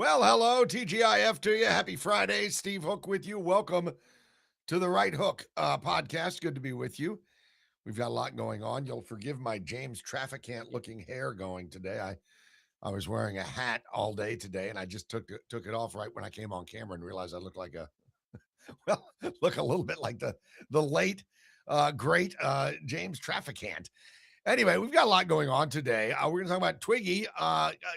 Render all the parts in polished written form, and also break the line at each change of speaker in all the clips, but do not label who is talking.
Well, hello, TGIF to you. Happy Friday. Steve Hook with you. Welcome to the Right Hook podcast. Good to be with you. We've got a lot going on. You'll forgive my James Trafficant looking hair going today. I was wearing a hat all day today, and I just took it off right when I came on camera and realized I look like well, look a little bit like the late great James Trafficant. Anyway, we've got a lot going on today. We're going to talk about Twiggy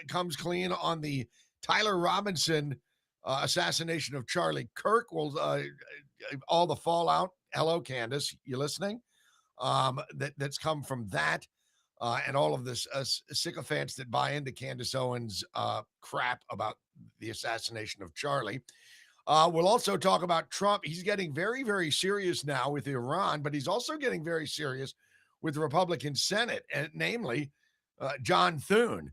comes clean on the Tyler Robinson assassination of Charlie Kirk. Will all the fallout. Hello, Candace, you listening? That's come from that, and all of this sycophants that buy into Candace Owens' crap about the assassination of Charlie. We'll also talk about Trump. He's getting very, very serious now with Iran, but he's also getting very serious with the Republican Senate, and namely John Thune.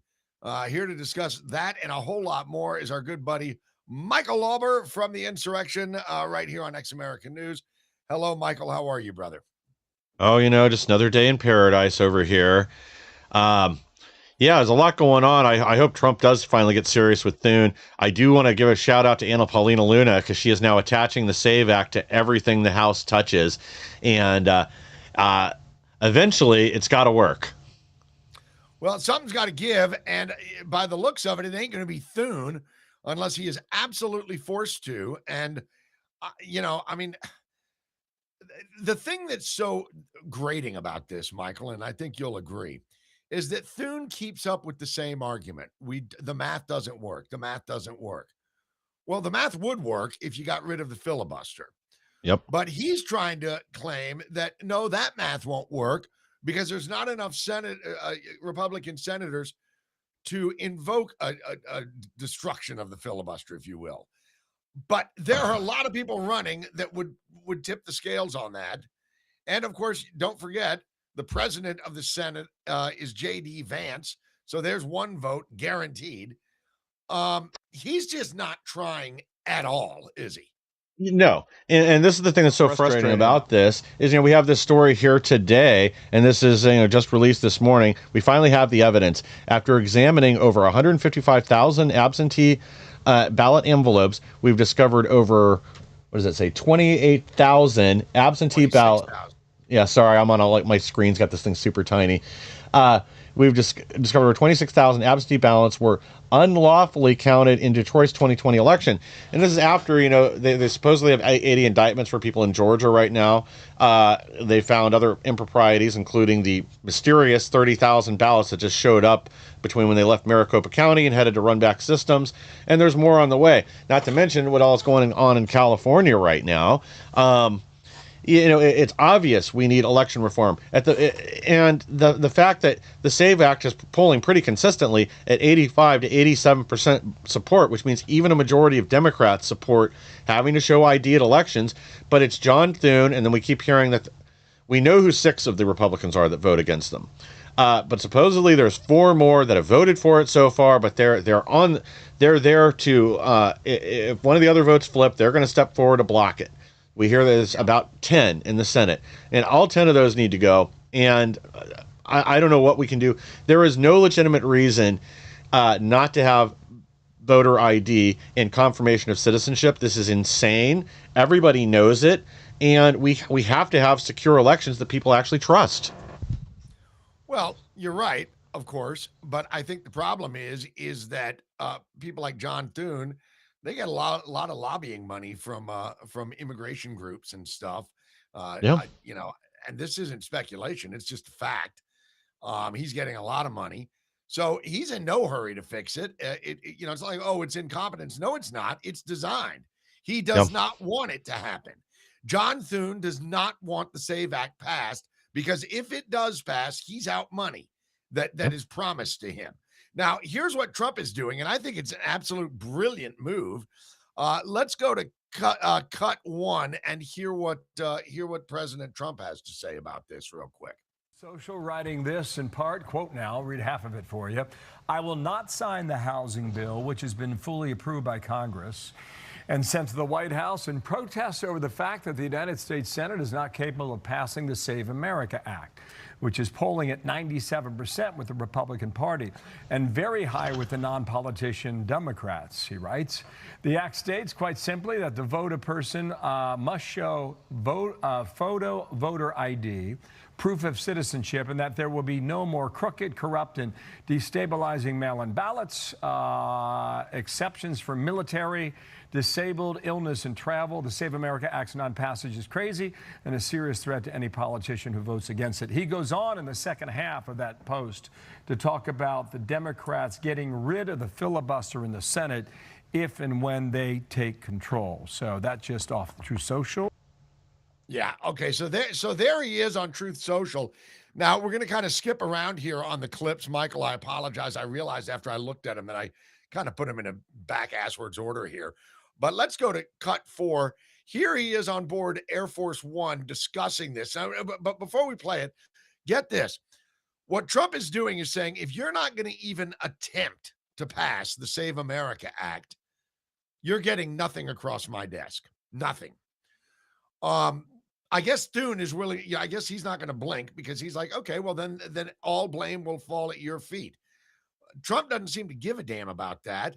Here to discuss that and a whole lot more is our good buddy Michael Lauber from the Insurrection, right here on Ex American News. Hello, Michael. How are you, brother?
Oh, just another day in paradise over here. Um, yeah, there's a lot going on. I hope Trump does finally get serious with Thune. I do want to give a shout out to Anna Paulina Luna because she is now attaching the SAVE Act to everything the House touches. And eventually, it's got to work.
Well, something's got to give. And by the looks of it, it ain't going to be Thune unless he is absolutely forced to. And, I mean, the thing that's so grating about this, Michael, and I think you'll agree, is that Thune keeps up with the same argument. The math doesn't work. The math doesn't work. Well, the math would work if you got rid of the filibuster.
Yep.
But he's trying to claim that no, that math won't work because there's not enough Republican senators to invoke a destruction of the filibuster, if you will. But there are a lot of people running that would tip the scales on that. And of course, don't forget, the president of the Senate is J.D. Vance. So there's one vote guaranteed. He's just not trying at all, is he?
No, and this is the thing that's so frustrating about this is we have this story here today, and this is just released this morning. We finally have the evidence after examining over 155,000 absentee ballot envelopes. We've discovered over, what does it say, 28,000 absentee ballot. Yeah, sorry, I'm on my screen's got this thing super tiny. We've discovered over 26,000 absentee ballots were unlawfully counted in Detroit's 2020 election. And this is after, they supposedly have 80 indictments for people in Georgia right now. They found other improprieties, including the mysterious 30,000 ballots that just showed up between when they left Maricopa County and headed to Runback Systems. And there's more on the way. Not to mention what all is going on in California right now. It's obvious we need election reform and the fact that the SAVE Act is polling pretty consistently at 85 to 87% support, which means even a majority of Democrats support having to show ID at elections. But it's John Thune, and then we keep hearing that we know who 6 of the Republicans are that vote against them. But supposedly there's 4 more that have voted for it so far, but they're there to if one of the other votes flip, they're going to step forward to block it. We hear there's about 10 in the Senate, and all 10 of those need to go. And I don't know what we can do. There is no legitimate reason not to have voter ID and confirmation of citizenship. This is insane. Everybody knows it, and we have to have secure elections that people actually trust.
Well, you're right, of course, but I think the problem is that people like John Thune, they get a lot of lobbying money from immigration groups and stuff.
Yeah.
And this isn't speculation; it's just a fact. He's getting a lot of money, so he's in no hurry to fix it. It's like, oh, it's incompetence. No, it's not. It's designed. He
Yeah.
does not want it to happen. John Thune does not want the SAVE Act passed because if it does pass, he's out money that is promised to him. Now, here's what Trump is doing, and I think it's an absolute brilliant move. Let's go to cut 1 and hear what President Trump has to say about this real quick.
Social writing this in part, quote now, read half of it for you. I will not sign the housing bill, which has been fully approved by Congress. and sent to the White House in protest over the fact that the United States Senate is not capable of passing the Save America Act, which is polling at 97% with the Republican Party and very high with the non-politician Democrats, he writes. The act states quite simply that the voter person must show photo voter ID, proof of citizenship, and that there will be no more crooked, corrupt, and destabilizing mail-in ballots, exceptions for military, disabled, illness, and travel. The Save America Act's non-passage is crazy and a serious threat to any politician who votes against it. He goes on in the second half of that post to talk about the Democrats getting rid of the filibuster in the Senate if and when they take control. So that's just off Truth Social.
Yeah. Okay. So there he is on Truth Social. Now we're going to kind of skip around here on the clips. Michael, I apologize. I realized after I looked at him that I kind of put him in a back asswards order here. But let's go to cut 4. Here he is on board Air Force One discussing this. Now, but before we play it, get this. What Trump is doing is saying, if you're not going to even attempt to pass the Save America Act, you're getting nothing across my desk. Nothing. I guess Thune is willing. Yeah, I guess he's not going to blink because he's like, okay, well then all blame will fall at your feet. Trump doesn't seem to give a damn about that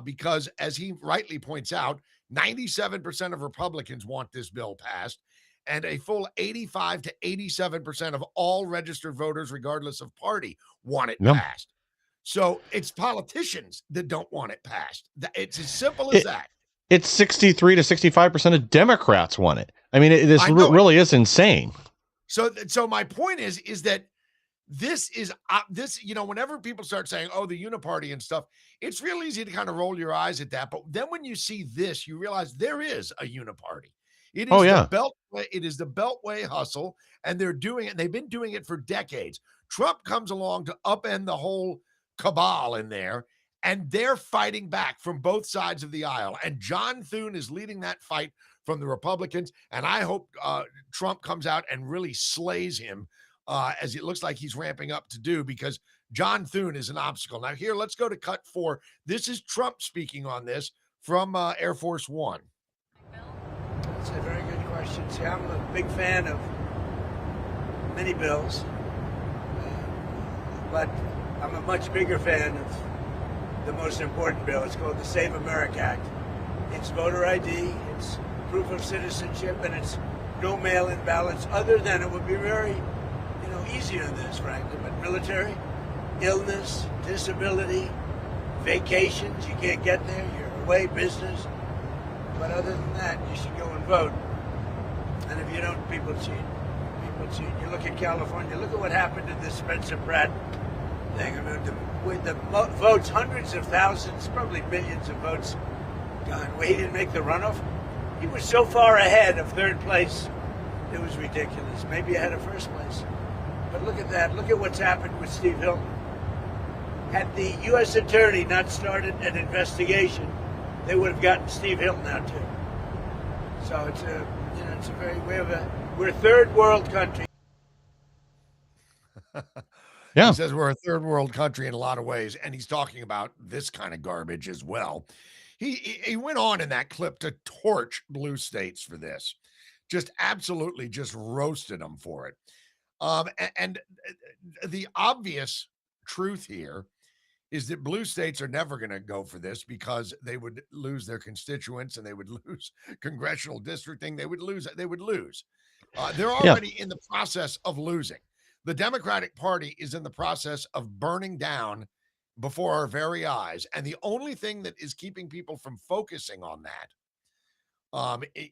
because, as he rightly points out, 97% of Republicans want this bill passed, and a full 85 to 87% of all registered voters, regardless of party, want it passed. So it's politicians that don't want it passed. It's as simple as that.
It's 63 to 65% of Democrats want it. I mean, this really is insane.
So my point is that this, whenever people start saying, oh, the uniparty and stuff, it's real easy to kind of roll your eyes at that. But then when you see this, you realize there is a uniparty. It is the Beltway. It is the Beltway hustle, and they're doing it. They've been doing it for decades. Trump comes along to upend the whole cabal in there, and they're fighting back from both sides of the aisle. And John Thune is leading that fight from the Republicans. And I hope Trump comes out and really slays him, as it looks like he's ramping up to do, because John Thune is an obstacle. Now here, let's go to cut 4. This is Trump speaking on this from Air Force One.
That's a very good question. See, I'm a big fan of many bills, but I'm a much bigger fan of the most important bill. It's called the Save America Act. It's voter ID, it's proof of citizenship, and it's no mail-in ballots, other than it would be very, easy on this, frankly, but military, illness, disability, vacations, you can't get there, you're away, business. But other than that, you should go and vote. And if you don't, people cheat. You look at California, look at what happened to this Spencer Pratt thing. I mean, with the votes, hundreds of thousands, probably millions of votes gone. Well, he didn't make the runoff. He was so far ahead of third place, it was ridiculous. Maybe ahead of first place. But look at that. Look at what's happened with Steve Hilton. Had the U.S. attorney not started an investigation, they would have gotten Steve Hilton out too. So it's we're a third world country.
Yeah. He says we're a third world country in a lot of ways, and he's talking about this kind of garbage as well. He went on in that clip to torch blue states for this, just absolutely just roasted them for it. And the obvious truth here is that blue states are never going to go for this because they would lose their constituents and they would lose congressional districting. They would lose. They're already in the process of losing. The Democratic Party is in the process of burning down before our very eyes. And the only thing that is keeping people from focusing on that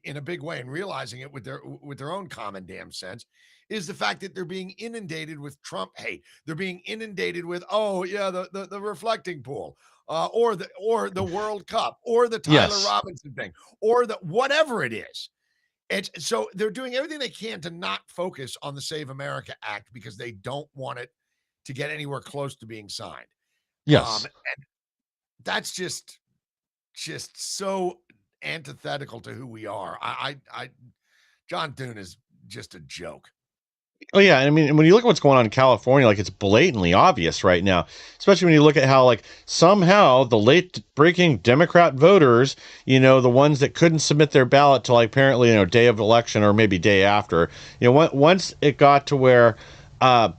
in a big way and realizing it with their own common damn sense is the fact that they're being inundated with Trump hate. They're being inundated with, the reflecting pool, or the World Cup, or the Tyler Robinson thing, or the whatever it is. So they're doing everything they can to not focus on the Save America Act because they don't want it to get anywhere close to being signed.
Yes.
And that's just so antithetical to who we are. John Thune is just a joke.
Oh yeah, I mean, when you look at what's going on in California, like it's blatantly obvious right now. Especially when you look at how, like, somehow the late-breaking Democrat voters, the ones that couldn't submit their ballot till, like, apparently, day of election or maybe day after, once it got to where, uh,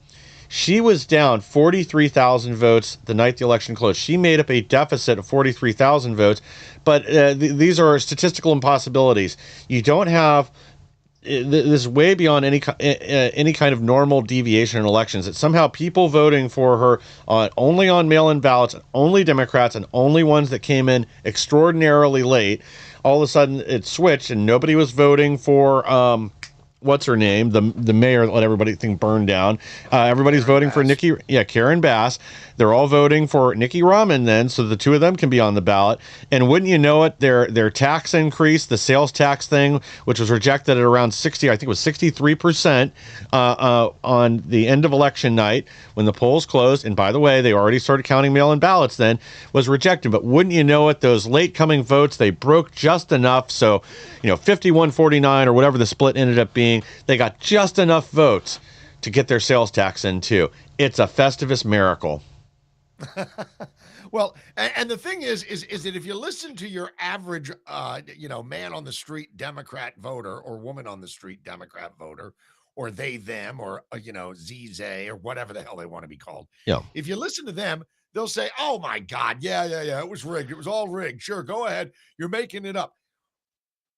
she was down 43,000 votes the night the election closed. She made up a deficit of 43,000 votes, but these are statistical impossibilities. You don't have this is way beyond any kind of normal deviation in elections. That somehow people voting for her only on mail-in ballots, only Democrats, and only ones that came in extraordinarily late. All of a sudden, it switched, and nobody was voting for what's her name, the mayor that let everybody think burned down. Everybody's
Karen
voting for
Bass.
Karen Bass. They're all voting for Nikki Rahman then, so the two of them can be on the ballot. And wouldn't you know it, their tax increase, the sales tax thing, which was rejected at around 60, I think it was 63% on the end of election night when the polls closed. And by the way, they already started counting mail-in ballots then, was rejected. But wouldn't you know it, those late coming votes, they broke just enough. So, 51-49 or whatever the split ended up being, they got just enough votes to get their sales tax in too. It's a Festivus miracle.
Well, and the thing is that if you listen to your average, man on the street Democrat voter or woman on the street Democrat voter, or they, them, or, ZZ or whatever the hell they want to be called.
Yeah.
If you listen to them, they'll say, oh my God, yeah, it was rigged. It was all rigged. Sure, go ahead. You're making it up.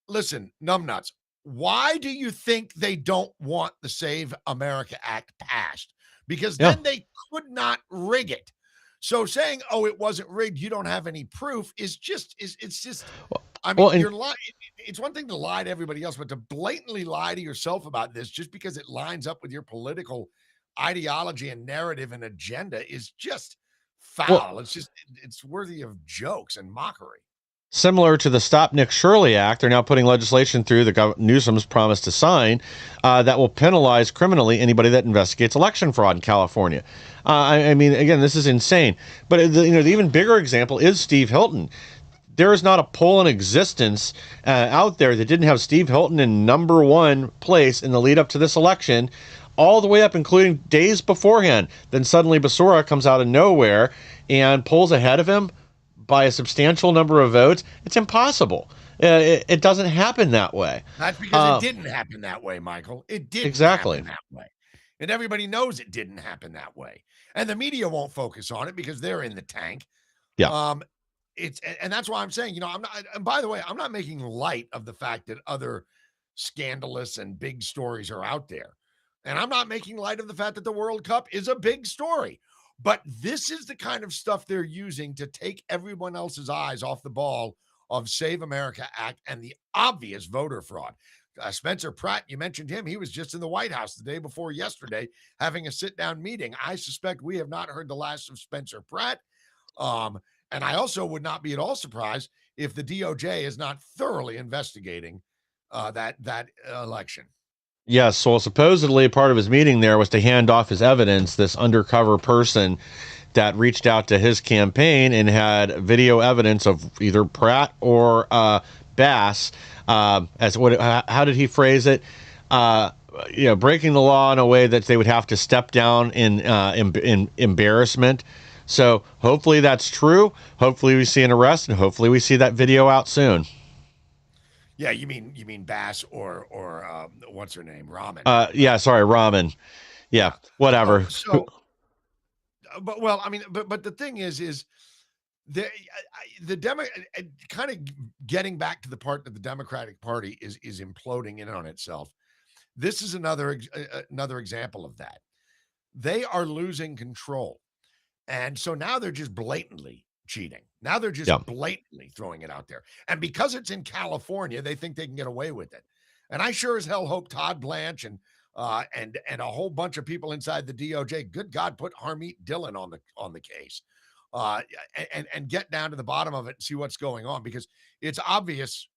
Listen, numbnuts, why do you think they don't want the Save America Act passed? Because
Yeah.
then they could not rig it. So saying, "Oh, it wasn't rigged," you don't have any proof it's just. I mean,
Well, and
you're lying. It's one thing to lie to everybody else, but to blatantly lie to yourself about this just because it lines up with your political ideology and narrative and agenda is just
well,
foul. It's worthy of jokes and mockery.
similar to the Stop Nick Shirley Act, they're now putting legislation through that Newsom's promised to sign that will penalize criminally anybody that investigates election fraud in California. I mean, again, this is insane. But the even bigger example is Steve Hilton. There is not a poll in existence out there that didn't have Steve Hilton in number one place in the lead up to this election, all the way up, including days beforehand. Then suddenly Basura comes out of nowhere and pulls ahead of him by a substantial number of votes. It's impossible. It doesn't happen that way.
That's because it didn't happen that way, Michael. It didn't
Exactly.
happen that way. And everybody knows it didn't happen that way. And the media won't focus on it because they're in the tank.
Yeah.
And that's why I'm saying, I'm not, and by the way, I'm not making light of the fact that other scandalous and big stories are out there. And I'm not making light of the fact that the World Cup is a big story. But this is the kind of stuff they're using to take everyone else's eyes off the ball of Save America Act and the obvious voter fraud. Spencer Pratt, you mentioned him. He was just in the White House the day before yesterday having a sit-down meeting. I suspect we have not heard the last of Spencer Pratt. And I also would not be at all surprised if the DOJ is not thoroughly investigating that election.
Yes. So supposedly part of his meeting there was to hand off his evidence, this undercover person that reached out to his campaign and had video evidence of either Pratt or Bass. How did he phrase it? Breaking the law in a way that they would have to step down in embarrassment. So hopefully that's true. Hopefully we see an arrest, and hopefully we see that video out soon.
Yeah, you mean Bass or what's her name, Rahman?
Sorry, Rahman. Yeah, whatever.
But the thing is the Demo kind of getting back to the part that the Democratic Party is imploding in on itself. This is another example of that. They are losing control. And so now they're just blatantly cheating. Now they're just blatantly throwing it out there. And because it's in California, they think they can get away with it. And I sure as hell hope Todd Blanche and a whole bunch of people inside the DOJ, good God, put Harmeet Dillon on the case and get down to the bottom of it and see what's going on, because it's obvious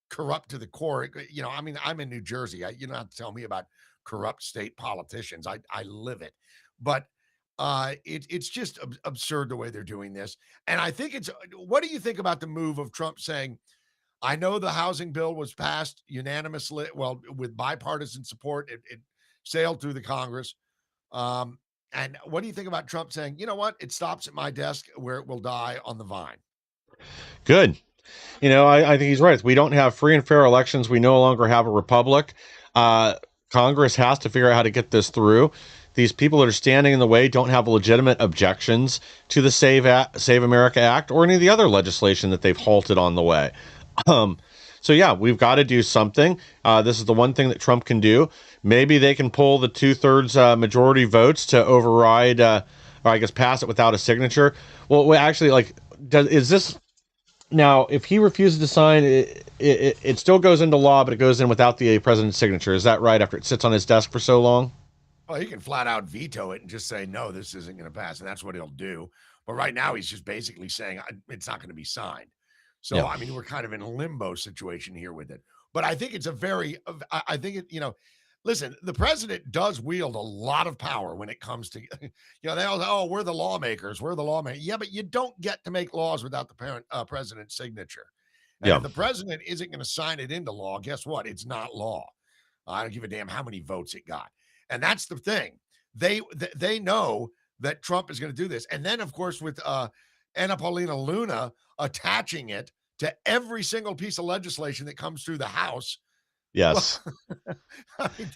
corrupt to the core. I'm in New Jersey. You don't have to tell me about corrupt state politicians. I live it. But it's just absurd the way they're doing this. And I think what do you think about the move of Trump saying, I know the housing bill was passed unanimously, well, with bipartisan support. It sailed through the Congress. And what do you think about Trump saying, you know what? It stops at my desk where it will die on the vine.
Good. I think he's right. If we don't have free and fair elections, we no longer have a republic. Congress has to figure out how to get this through. These people that are standing in the way don't have legitimate objections to the Save America Act or any of the other legislation that they've halted on the way. So yeah, we've got to do something. This is the one thing that Trump can do. Maybe they can pull the 2/3 majority votes to override, or I guess pass it without a signature. Well, actually, is this now? If he refuses to sign, it still goes into law, but it goes in without the president's signature. Is that right? After it sits on his desk for so long?
Well, he can flat out veto it and just say, no, this isn't going to pass. And that's what he'll do. But right now, he's just basically saying it's not going to be signed. So,
Yeah.
I mean, we're kind of in a limbo situation here with it. But I think it's I think it, listen, the president does wield a lot of power when it comes to, they all say, oh, we're the lawmakers. We're the lawmakers. Yeah, but you don't get to make laws without the president's signature. And
Yeah.
if the president isn't going to sign it into law, guess what? It's not law. I don't give a damn how many votes it got. And that's the thing. They know that Trump is going to do this. And then, of course, with Anna Paulina Luna attaching it to every single piece of legislation that comes through the House.
Yes.
Well, I mean,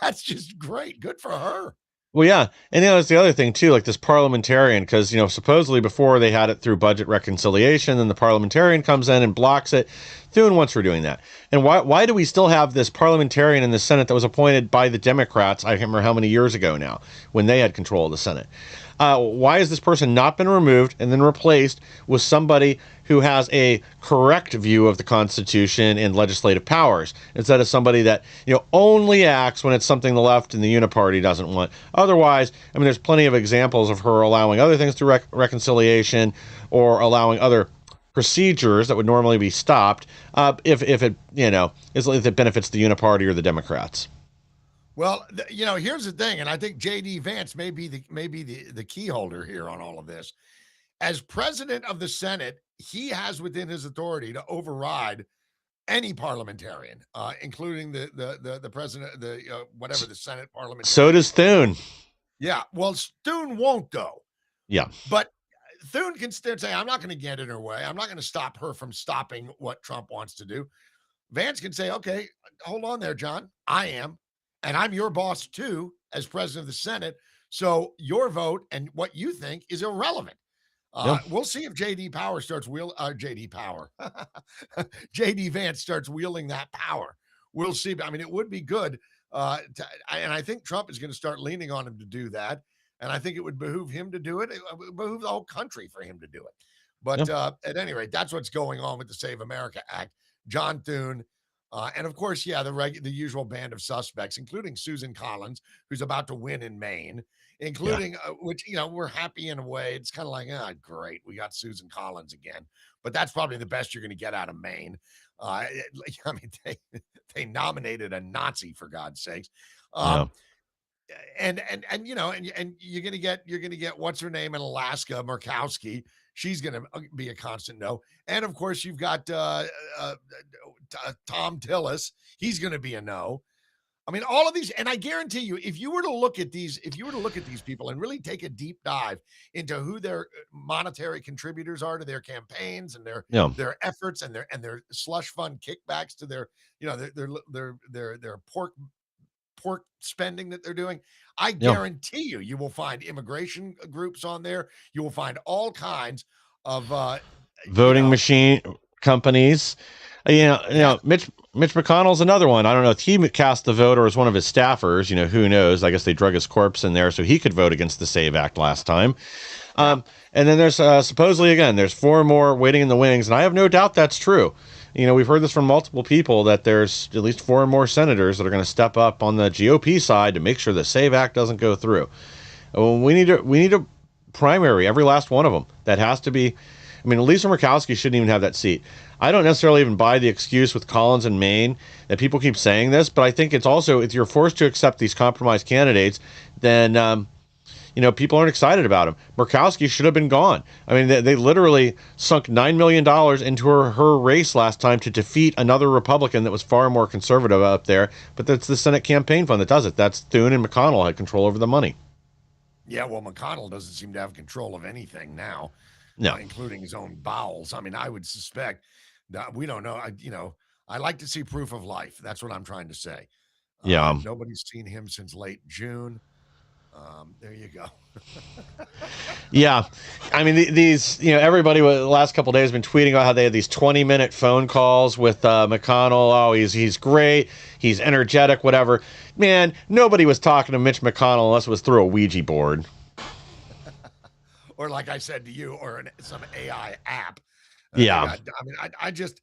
that's just great. Good for her.
Well, yeah. And it's the other thing too, like this parliamentarian, because supposedly before they had it through budget reconciliation, then the parliamentarian comes in and blocks it. Thune wants for doing that. And why do we still have this parliamentarian in the Senate that was appointed by the Democrats? I can't remember how many years ago now, when they had control of the Senate. Why has this person not been removed and then replaced with somebody who has a correct view of the Constitution and legislative powers, instead of somebody that only acts when it's something the left and the uniparty doesn't want? Otherwise, I mean, there's plenty of examples of her allowing other things through reconciliation or allowing other procedures that would normally be stopped if it benefits the uniparty or the Democrats.
Well, here's the thing, and I think J.D. Vance may be the key holder here on all of this. As president of the Senate, he has within his authority to override any parliamentarian, including the president, whatever the Senate parliamentarian.
So does Thune.
Yeah, well, Thune won't though.
Yeah,
but Thune can still say, I'm not going to get in her way. I'm not going to stop her from stopping what Trump wants to do. Vance can say, okay, hold on there, John. I am. And I'm your boss too, as president of the Senate. So your vote and what you think is irrelevant. We'll see if JD Vance starts wielding that power. We'll see. I mean, it would be good. And I think Trump is going to start leaning on him to do that. And I think it would behoove him to do it. It would behoove the whole country for him to do it. But at any rate, that's what's going on with the Save America Act. John Thune. And of course, the usual band of suspects, including Susan Collins, who's about to win in Maine, including which, we're happy in a way. It's kind of like, great. We got Susan Collins again, but that's probably the best you're going to get out of Maine. I mean, they nominated a Nazi, for God's sakes. And you're going to get what's her name in Alaska, Murkowski. She's going to be a constant no. And of course, you've got Tom Tillis. He's going to be a no. I mean, all of these, and I guarantee you, if you were to look at these people and really take a deep dive into who their monetary contributors are to their campaigns and their efforts and their slush fund kickbacks to their pork spending that they're doing, I guarantee you will find immigration groups on there. You will find all kinds of
voting machine companies. Mitch McConnell's another one. I don't know if he cast the vote or was one of his staffers. Who knows? I guess they drug his corpse in there so he could vote against the Save Act last time. And then there's supposedly, again, there's 4 more waiting in the wings, and I have no doubt that's true. We've heard this from multiple people that there's at least 4 more senators that are going to step up on the GOP side to make sure the Save Act doesn't go through. We need a primary, every last one of them. That has to be. I mean, Lisa Murkowski shouldn't even have that seat. I don't necessarily even buy the excuse with Collins and Maine that people keep saying this, but I think it's also, if you're forced to accept these compromised candidates, then people aren't excited about him. Murkowski should have been gone. I mean, they literally sunk $9 million into her race last time to defeat another Republican that was far more conservative up there. But that's the Senate campaign fund that does it. That's Thune and McConnell had control over the money.
Yeah, well, McConnell doesn't seem to have control of anything now,
No.
including his own bowels. I mean, I would suspect that we don't know. I like to see proof of life. That's what I'm trying to say.
Yeah.
Nobody's seen him since late June. There you go.
Yeah. I mean, these, everybody the last couple of days has been tweeting about how they had these 20-minute phone calls with McConnell. Oh, he's great. He's energetic, whatever. Man, nobody was talking to Mitch McConnell unless it was through a Ouija board.
Or like I said to you, or some AI app.
Yeah.
I just,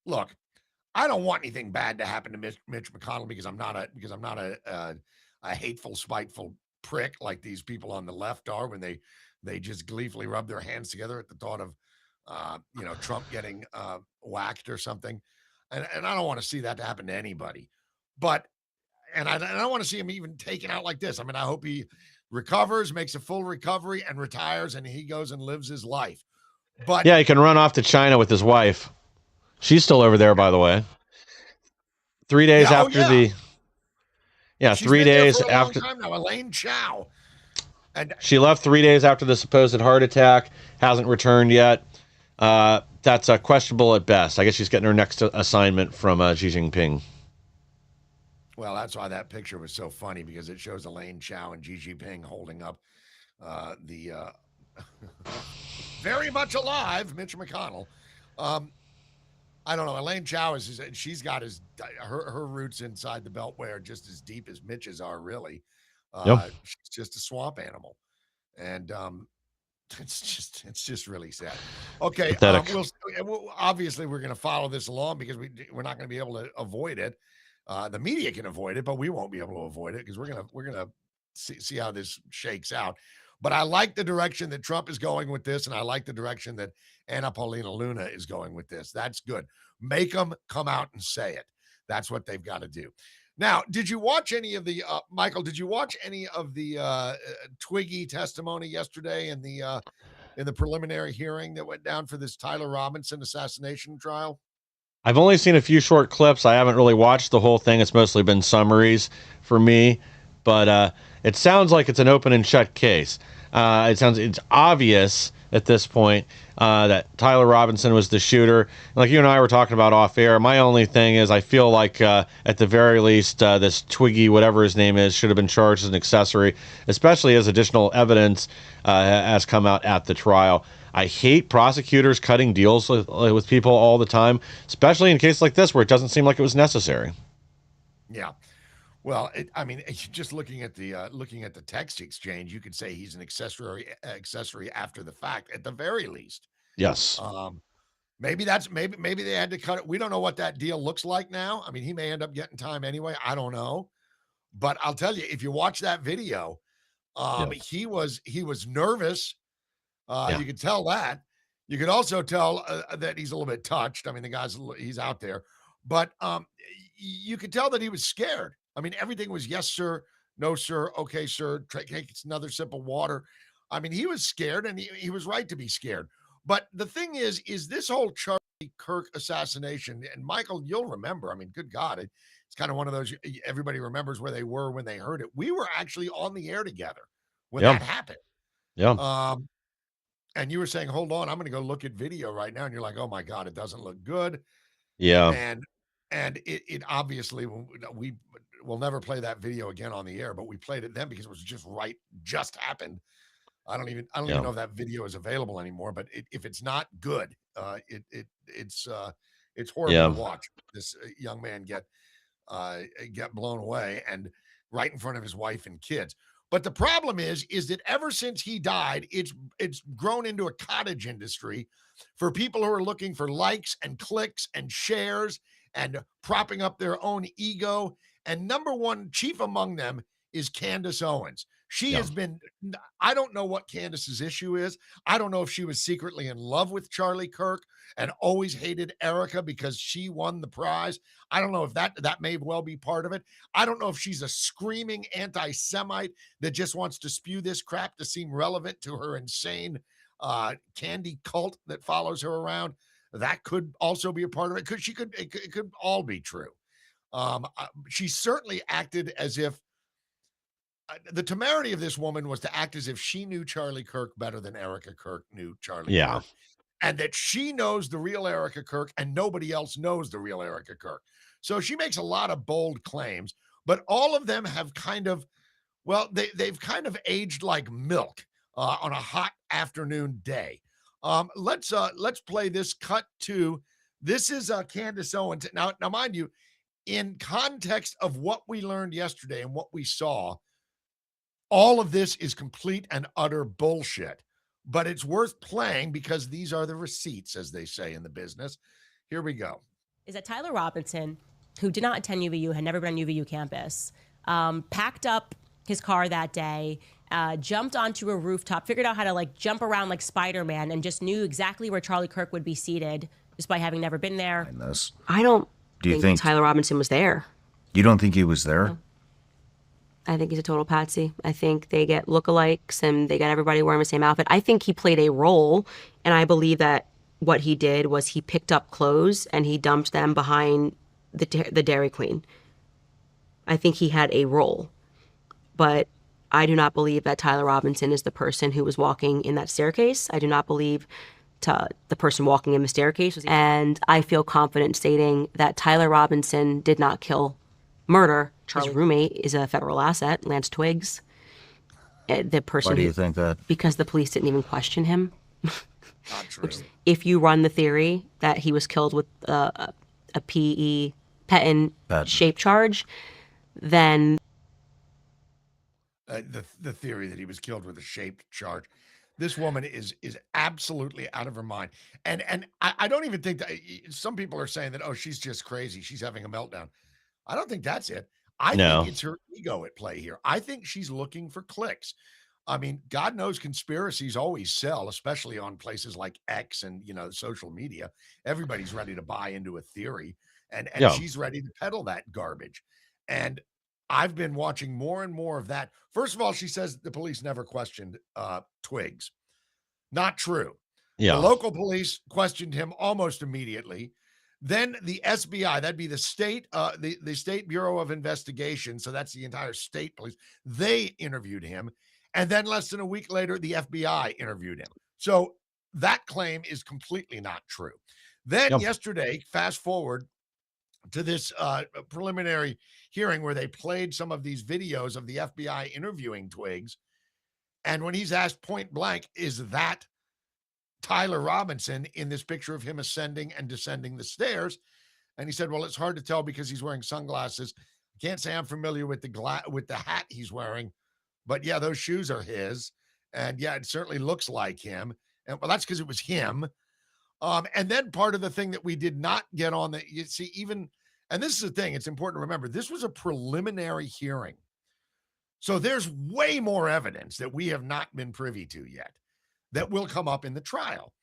look, I don't want anything bad to happen to Mitch McConnell because I'm not a hateful, spiteful prick like these people on the left are when they just gleefully rub their hands together at the thought of Trump getting whacked or something, and I don't want to see that to happen to anybody. But I don't want to see him even taken out like this. I mean, I hope he recovers, makes a full recovery, and retires, and he goes and lives his life. But
yeah, he can run off to China with his wife. She's still over there, by the way. 3 days after the. Yeah,
she's
3
been there
days
for a
after.
long time now, Elaine Chao. And
she left 3 days after the supposed heart attack. Hasn't returned yet. That's questionable at best. I guess she's getting her next assignment from Xi Jinping.
Well, that's why that picture was so funny, because it shows Elaine Chao and Xi Jinping holding up the very much alive Mitch McConnell. I don't know. Elaine Chao she's got her roots inside the Beltway just as deep as Mitch's are, really.
Yep.
She's just a swamp animal, and it's just really sad. Okay, obviously we're going to follow this along because we're not going to be able to avoid it. The media can avoid it, but we won't be able to avoid it because we're gonna see how this shakes out. But I like the direction that Trump is going with this, and I like the direction that Anna Paulina Luna is going with this. That's good. Make them come out and say it. That's what they've got to do. Now, did you watch any of the Michael? Did you watch any of the Twiggy testimony yesterday in the preliminary hearing that went down for this Tyler Robinson assassination trial?
I've only seen a few short clips. I haven't really watched the whole thing. It's mostly been summaries for me, but it sounds like it's an open and shut case. It's obvious at this point that Tyler Robinson was the shooter. Like you and I were talking about off air, my only thing is I feel like at the very least this Twiggy, whatever his name is, should have been charged as an accessory, especially as additional evidence has come out at the trial. I hate prosecutors cutting deals with people all the time, especially in cases like this where it doesn't seem like it was necessary.
Yeah. Well, just looking at the text exchange, you could say he's an accessory after the fact, at the very least.
Yes.
Maybe they had to cut it. We don't know what that deal looks like now. I mean, he may end up getting time anyway. I don't know, but I'll tell you, if you watch that video, he was nervous. You could tell that. You could also tell that he's a little bit touched. I mean, he's out there, but you could tell that he was scared. I mean, everything was yes, sir, no, sir, okay, sir, take another sip of water. I mean, he was scared, and he was right to be scared. But the thing is this whole Charlie Kirk assassination, and Michael, you'll remember, I mean, good God, it's kind of one of those, everybody remembers where they were when they heard it. We were actually on the air together when that happened.
Yeah.
And you were saying, hold on, I'm going to go look at video right now. And you're like, oh my God, it doesn't look good.
Yeah.
And it obviously, we will never play that video again on the air, but we played it then because it was just happened. I don't even know if that video is available anymore, but if it's not good, it's horrible to watch this young man get blown away and right in front of his wife and kids. But the problem is that ever since he died, it's grown into a cottage industry for people who are looking for likes and clicks and shares and propping up their own ego. And number one, chief among them is Candace Owens. She has been, I don't know what Candace's issue is. I don't know if she was secretly in love with Charlie Kirk and always hated Erica because she won the prize. I don't know if that may well be part of it. I don't know if she's a screaming anti-Semite that just wants to spew this crap to seem relevant to her insane candy cult that follows her around. That could also be a part of it. It could all be true. She certainly acted as if the temerity of this woman was to act as if she knew Charlie Kirk better than Erica Kirk knew Charlie Kirk, and that she knows the real Erica Kirk and nobody else knows the real Erica Kirk. So she makes a lot of bold claims, but all of them have kind of, well, they've kind of aged like milk on a hot afternoon day. Let's play this cut to, this is Candace Owens. Now, mind you, in context of what we learned yesterday and what we saw, all of this is complete and utter bullshit, but it's worth playing because these are the receipts, as they say in the business. Here we go.
Is that Tyler Robinson, who did not attend UVU, had never been on UVU campus, packed up his car that day, jumped onto a rooftop, figured out how to like jump around like Spider-Man, and just knew exactly where Charlie Kirk would be seated just by having never been there.
I don't
Do you think
Tyler Robinson was there.
You don't think he was there?
No. I think he's a total patsy. I think they get lookalikes and they got everybody wearing the same outfit. I think he played a role, and I believe that what he did was he picked up clothes and he dumped them behind the Dairy Queen. I think he had a role, but I do not believe that Tyler Robinson is the person who was walking in that staircase. I do not believe the person walking in the staircase was, and I feel confident stating that Tyler Robinson did not murder. Charlie's roommate is a federal asset, Lance Twiggs. The person.
Why do you think that?
Because the police didn't even question him.
Not true.
If you run the theory that he was killed with a patent shape charge, then
the theory that he was killed with a shaped charge. This woman is absolutely out of her mind. And I don't even think that, some people are saying that, oh, she's just crazy, she's having a meltdown. I don't think that's it. I think it's her ego at play here. I think she's looking for clicks. I mean, God knows conspiracies always sell, especially on places like X and, social media. Everybody's ready to buy into a theory, and she's ready to peddle that garbage. And I've been watching more and more of that. First of all, she says the police never questioned Twiggs. Not true.
Yeah.
The local police questioned him almost immediately. Then the SBI, that'd be the state, the State Bureau of Investigation. So that's the entire state police. They interviewed him. And then less than a week later, the FBI interviewed him. So that claim is completely not true. Then yesterday, fast forward to this preliminary hearing where they played some of these videos of the FBI interviewing Twiggs. And when he's asked point blank, is that Tyler Robinson in this picture of him ascending and descending the stairs? And he said, well, it's hard to tell because he's wearing sunglasses. I can't say I'm familiar with the hat he's wearing, but yeah, those shoes are his. And yeah, it certainly looks like him. And well, that's because it was him. And then part of the thing that we did not get on that, you see, and this is the thing, it's important to remember, this was a preliminary hearing. So there's way more evidence that we have not been privy to yet that will come up in the trial.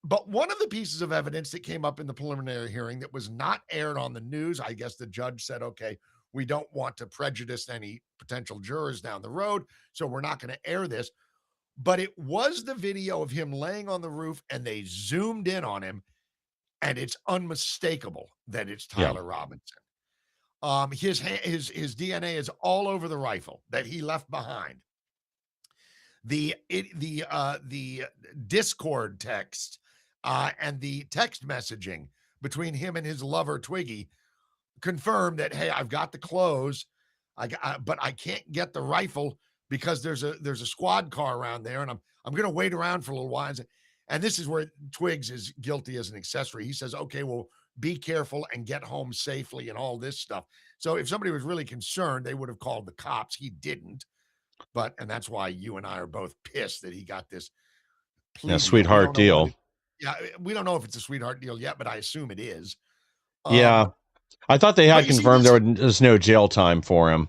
But one of the pieces of evidence that came up in the preliminary hearing that was not aired on the news, I guess the judge said, okay, we don't want to prejudice any potential jurors down the road, so we're not going to air this. But it was the video of him laying on the roof, and they zoomed in on him, and it's unmistakable that it's Tyler Robinson. His DNA is all over the rifle that he left behind. The Discord text and the text messaging between him and his lover Twiggy confirmed that, hey, I've got the clothes, but I can't get the rifle because there's a squad car around there, and I'm going to wait around for a little while. And this is where Twiggs is guilty as an accessory. He says, okay, well, be careful and get home safely and all this stuff. So if somebody was really concerned, they would have called the cops. He didn't. And that's why you and I are both pissed that he got this
sweetheart deal.
We don't know if it's a sweetheart deal yet, but I assume it is.
I thought they had confirmed there was no jail time for him.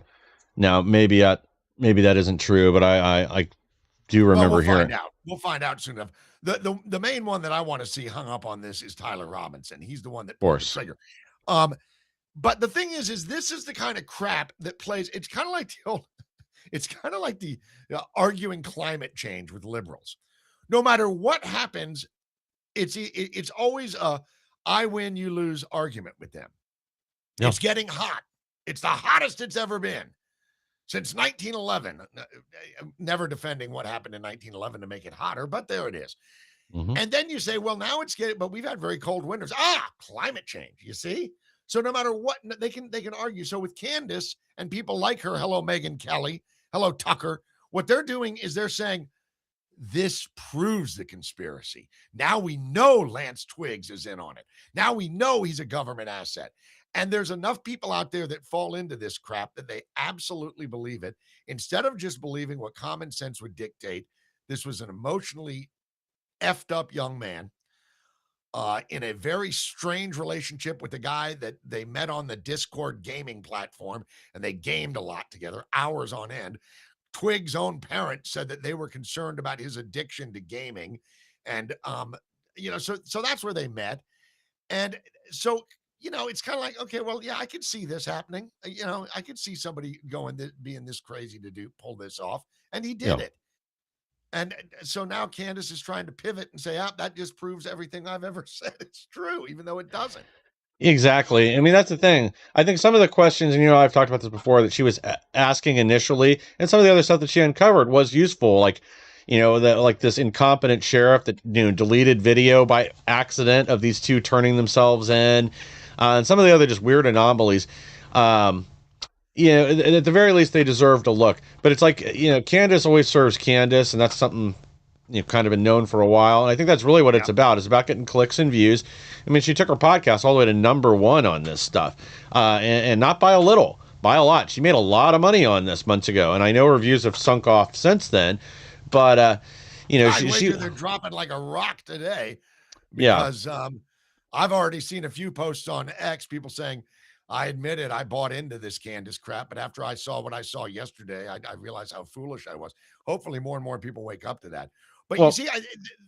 Now, maybe that isn't true, but I do remember
we'll
hearing.
find out. We'll find out soon enough. The main one that I want to see hung up on this is Tyler Robinson. He's the one that pulled the
Course.
trigger. But the thing is this is the kind of crap that plays. It's kind of like the arguing climate change with liberals. No matter what happens, it's always a I win, you lose argument with them.
Yeah.
It's getting hot. It's the hottest it's ever been since 1911. Never defending what happened in 1911 to make it hotter, but there it is.
Mm-hmm.
And then you say, well, now it's getting, but we've had very cold winters. Climate change, you see? So no matter what, they can argue. So with Candace and people like her, hello, Megyn Kelly, hello, Tucker, what they're doing is they're saying, this proves the conspiracy. Now we know Lance Twiggs is in on it. Now we know he's a government asset. And there's enough people out there that fall into this crap that they absolutely believe it. Instead of just believing what common sense would dictate, this was an emotionally effed up young man in a very strange relationship with a guy that they met on the Discord gaming platform, and they gamed a lot together, hours on end. Twig's own parents said that they were concerned about his addiction to gaming. And, so that's where they met. And so, it's kind of like, okay, well, yeah, I could see this happening. I could see somebody being this crazy to pull this off. And he did it. And so now Candace is trying to pivot and say, that just proves everything I've ever said it's true, even though it doesn't.
Exactly. I mean, that's the thing. I think some of the questions, and I've talked about this before, that she was asking initially, and some of the other stuff that she uncovered was useful. Like, like this incompetent sheriff that deleted video by accident of these two turning themselves in, and some of the other just weird anomalies. At the very least, they deserved a look. But it's like, Candace always serves Candace, and that's something kind of been known for a while. And I think that's really what it's about. It's about getting clicks and views. I mean, she took her podcast all the way to #1 on this stuff, and not by a little, by a lot. She made a lot of money on this months ago, and I know her views have sunk off since then. But
they're dropping like a rock today. Because I've already seen a few posts on X, people saying, I admit it, I bought into this Candace crap, but after I saw what I saw yesterday, I realized how foolish I was. Hopefully more and more people wake up to that. But you see,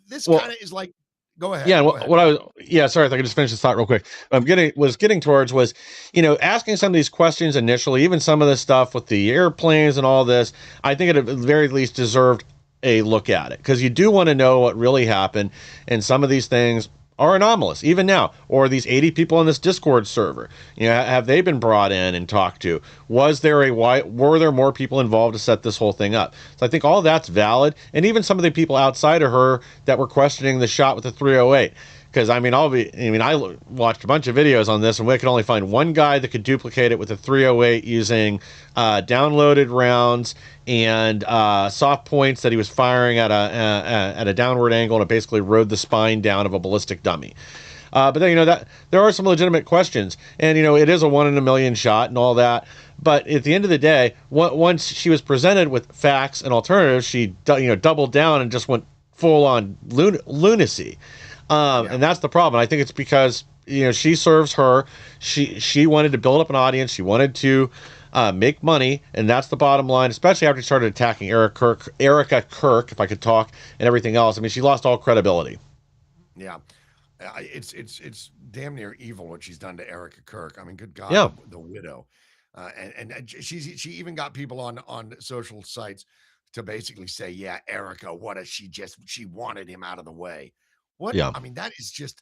this kind of is like, go ahead.
Yeah,
go ahead.
what I was, sorry, if I could just finish this thought real quick. Getting towards was, asking some of these questions initially, even some of this stuff with the airplanes and all this, I think it at the very least deserved a look at it, because you do want to know what really happened, and some of these things are anomalous even now. Or these 80 people on this Discord server, have they been brought in and talked to? Were there more people involved to set this whole thing up? So I think all that's valid, and even some of the people outside of her that were questioning the shot with the 308. Because I watched a bunch of videos on this, and we could only find one guy that could duplicate it with a 308 using downloaded rounds and soft points that he was firing at a downward angle, and it basically rode the spine down of a ballistic dummy. But then that there are some legitimate questions, and it is a 1 in a million shot and all that. But at the end of the day, once she was presented with facts and alternatives, she doubled down and just went full on lunacy. And that's the problem. I think it's because she serves her. She wanted to build up an audience. She wanted to make money, and that's the bottom line. Especially after she started attacking Erica Kirk, if I could talk, and everything else. I mean, she lost all credibility.
Yeah, it's damn near evil what she's done to Erica Kirk. I mean, good God,
Yeah.
the widow, and she even got people on social sites to basically say, yeah, Erica, she wanted him out of the way. What?
Yeah.
I mean, that is just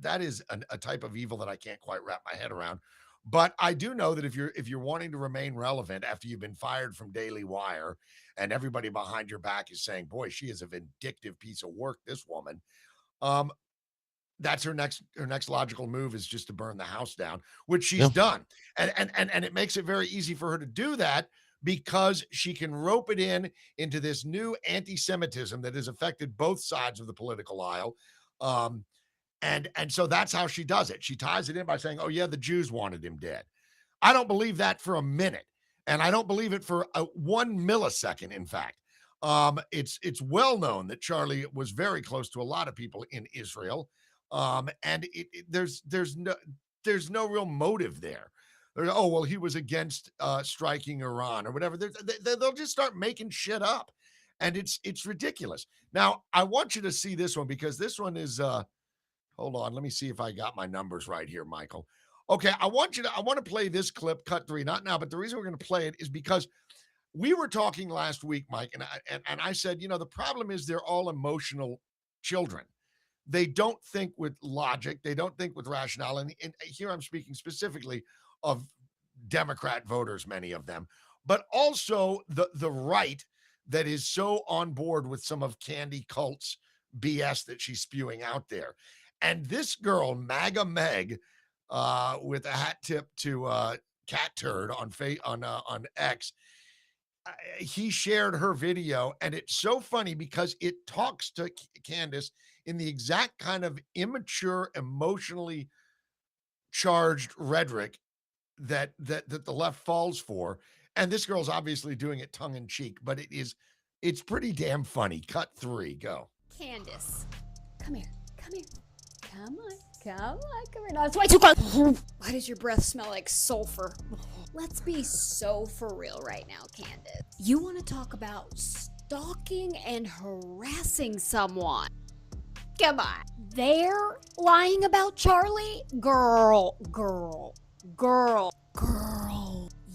that is a type of evil that I can't quite wrap my head around. But I do know that if you're wanting to remain relevant after you've been fired from Daily Wire, and everybody behind your back is saying, "Boy, she is a vindictive piece of work, this woman," that's her next logical move is just to burn the house down, which she's done, and it makes it very easy for her to do that, because she can rope it into this new anti-Semitism that has affected both sides of the political aisle. And so that's how she does it. She ties it in by saying, oh yeah, the Jews wanted him dead. I don't believe that for a minute. And I don't believe it for 1 millisecond. In fact, it's well known that Charlie was very close to a lot of people in Israel. And there's no real motive there. Oh, well, he was against striking Iran or whatever. They'll just start making shit up, and it's ridiculous. Now, I want you to see this one because this one is. Hold on, let me see if I got my numbers right here, Michael. Okay, I want to play this clip, cut 3, not now, but the reason we're going to play it is because we were talking last week, Mike, and I said, the problem is they're all emotional children. They don't think with logic. They don't think with rationale. And here I'm speaking specifically of Democrat voters, many of them, but also the right that is so on board with some of Candy Cult's BS that she's spewing out there. And this girl, MAGA Meg, with a hat tip to Cat Turd on X, he shared her video, and it's so funny because it talks to Candace in the exact kind of immature, emotionally charged rhetoric that the left falls for. And this girl's obviously doing it tongue in cheek, but it's pretty damn funny. Cut 3, go.
Candace, come here. Come on. No, it's way too close. Why does your breath smell like sulfur? Let's be so for real right now, Candace. You want to talk about stalking and harassing someone? Come on. They're lying about Charlie? Girl.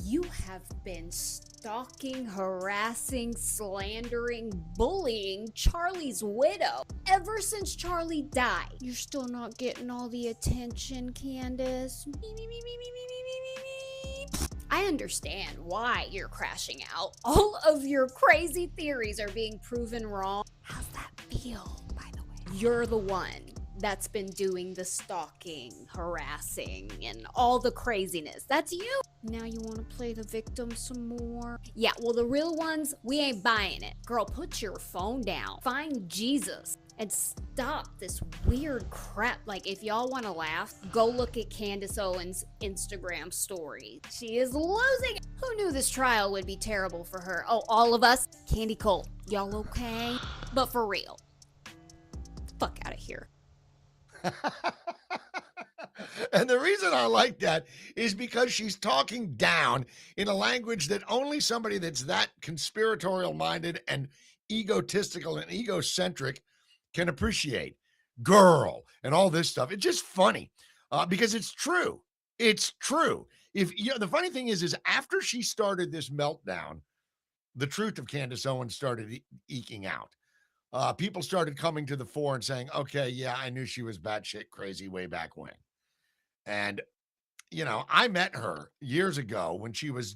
You have been stalking, harassing, slandering, bullying Charlie's widow ever since Charlie died. You're still not getting all the attention, Candace. I understand why you're crashing out. All of your crazy theories are being proven wrong. How's that feel, by the way? You're the one that's been doing the stalking, harassing, and all the craziness. That's you. Now you want to play the victim some more? Yeah, well, the real ones, we ain't buying it. Girl, put your phone down. Find Jesus and stop this weird crap. Like, if y'all want to laugh, go look at Candace Owens' Instagram story. She is losing it. Who knew this trial would be terrible for her? Oh, all of us? Candy Cole, y'all okay? But for real, fuck out of here.
And the reason I like that is because she's talking down in a language that only somebody that's that conspiratorial minded and egotistical and egocentric can appreciate. Girl and all this stuff. It's just funny because it's true. It's true. The funny thing is after she started this meltdown, the truth of Candace Owens started eking out. People started coming to the fore and saying, okay, yeah, I knew she was batshit crazy way back when. And, I met her years ago when she was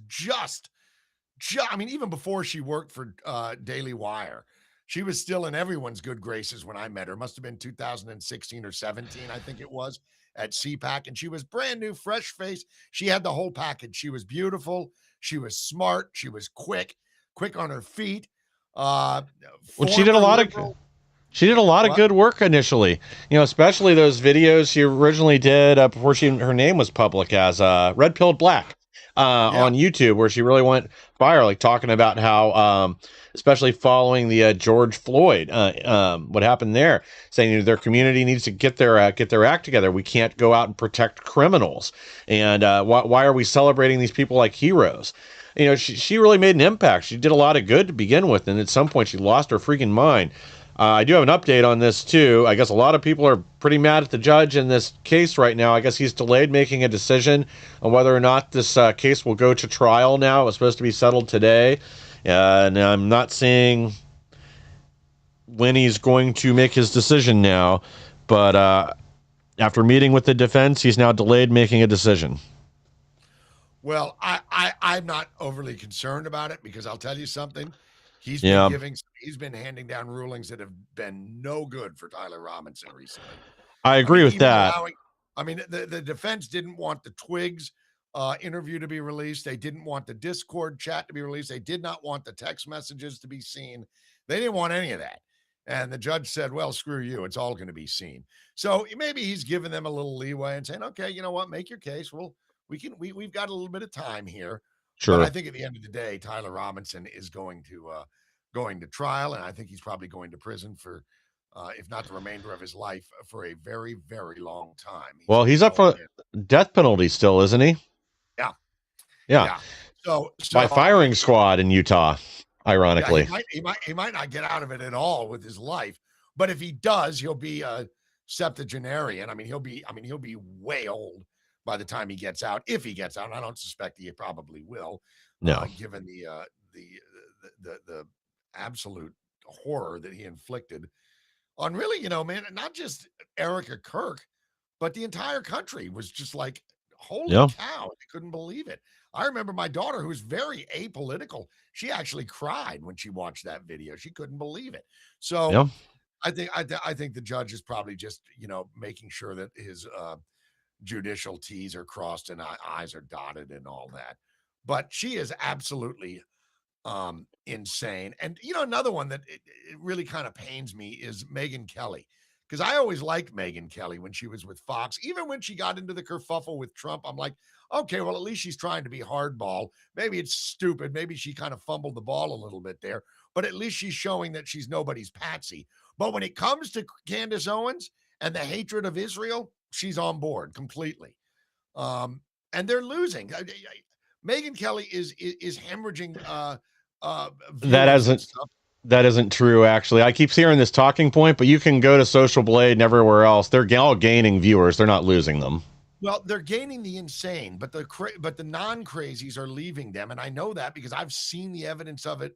even before she worked for Daily Wire, she was still in everyone's good graces when I met her. Must have been 2016 or 17, I think it was, at CPAC. And she was brand new, fresh face. She had the whole package. She was beautiful. She was smart. She was quick on her feet.
Well, she did a lot of good work initially, especially those videos she originally did before her name was public as Red Pilled Black on YouTube, where she really went viral, like talking about how, especially following the George Floyd, what happened there, saying their community needs to get their act together. We can't go out and protect criminals, and why are we celebrating these people like heroes? She really made an impact. She did a lot of good to begin with, and at some point she lost her freaking mind. I do have an update on this, too. I guess a lot of people are pretty mad at the judge in this case right now. I guess he's delayed making a decision on whether or not this case will go to trial now. It was supposed to be settled today, and I'm not seeing when he's going to make his decision now. But after meeting with the defense, he's now delayed making a decision.
Well, I'm not overly concerned about it because I'll tell you something. He's been handing down rulings that have been no good for Tyler Robinson recently.
I agree with that.
The defense didn't want the Twigg's interview to be released. They didn't want the Discord chat to be released. They did not want the text messages to be seen. They didn't want any of that. And the judge said, well, screw you. It's all going to be seen. So maybe he's giving them a little leeway and saying, okay, you know what? Make your case. We've got a little bit of time here.
Sure.
But I think at the end of the day, Tyler Robinson is going to trial, and I think he's probably going to prison for, if not the remainder of his life, for a very, very long time.
He's up for death penalty still, isn't he?
Yeah.
Yeah.
Yeah. So
By firing squad in Utah,
yeah,
ironically.
he might not get out of it at all with his life, but if he does, he'll be a septuagenarian. I mean, he'll be way old by the time he gets out. If he gets out, and I don't suspect he probably will,
No.
given the absolute horror that he inflicted on really, man, not just Erica Kirk, but the entire country was just like, holy
Yeah.
cow, they couldn't believe it. I remember my daughter, who's very apolitical, she actually cried when she watched that video. She couldn't believe it. So
Yeah.
I think the judge is probably just, making sure that his judicial T's are crossed and I's are dotted and all that. But she is absolutely insane. And another one that it really kind of pains me is Megyn Kelly, because I always liked Megyn Kelly when she was with Fox. Even when she got into the kerfuffle with Trump, I'm like, okay, well, at least she's trying to be hardball. Maybe it's stupid, maybe she kind of fumbled the ball a little bit there, but at least she's showing that she's nobody's patsy. But when it comes to Candace Owens and the hatred of Israel, she's on board completely. And they're losing. Megyn Kelly is hemorrhaging
that isn't true, actually. I keep hearing this talking point, but you can go to Social Blade and everywhere else. They're all gaining viewers. They're not losing them.
Well, they're gaining the insane, but the non-crazies are leaving them, and I know that because I've seen the evidence of it.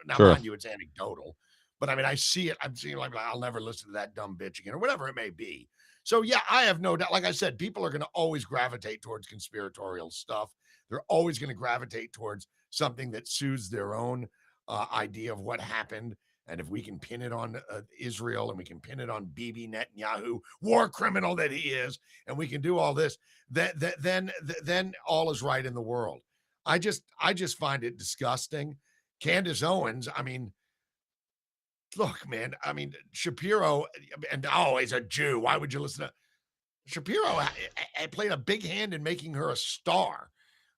Now,
Sure.
mind you, it's anecdotal, but I mean, I see it. I'm seeing like I'll never listen to that dumb bitch again, or whatever it may be. So yeah, I have no doubt. Like I said, people are going to always gravitate towards conspiratorial stuff. They're always going to gravitate towards something that soothes their own idea of what happened. And if we can pin it on Israel and we can pin it on Bibi Netanyahu, war criminal that he is, and we can do all this, then all is right in the world. I just find it disgusting. Candace Owens, I mean, look, man, I mean, Shapiro, and he's a Jew. Why would you listen to Shapiro? Played a big hand in making her a star.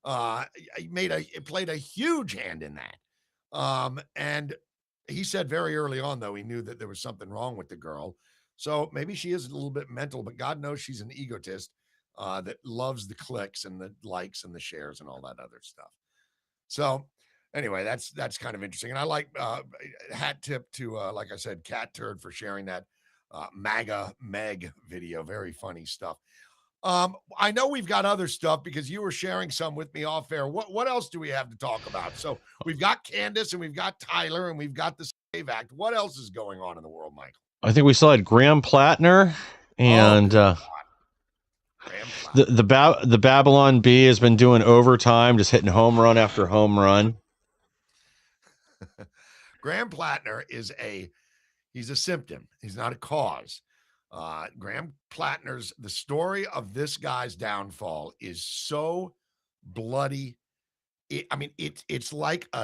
It played a huge hand in that. And he said very early on, though, he knew that there was something wrong with the girl. So maybe she is a little bit mental, but God knows she's an egotist that loves the clicks and the likes and the shares and all that other stuff. So anyway, that's kind of interesting. And I like hat tip to, like I said, Cat Turd for sharing that MAGA Meg video. Very funny stuff. I know we've got other stuff because you were sharing some with me off air. What else do we have to talk about? So we've got Candace and we've got Tyler and we've got the Save Act. What else is going on in the world, Michael?
I think we still had Graham Plattner and the Babylon Bee has been doing overtime, just hitting home run after home run.
Graham Plattner he's a symptom. He's not a cause. Graham Plattner's, the story of this guy's downfall is so bloody. It's like a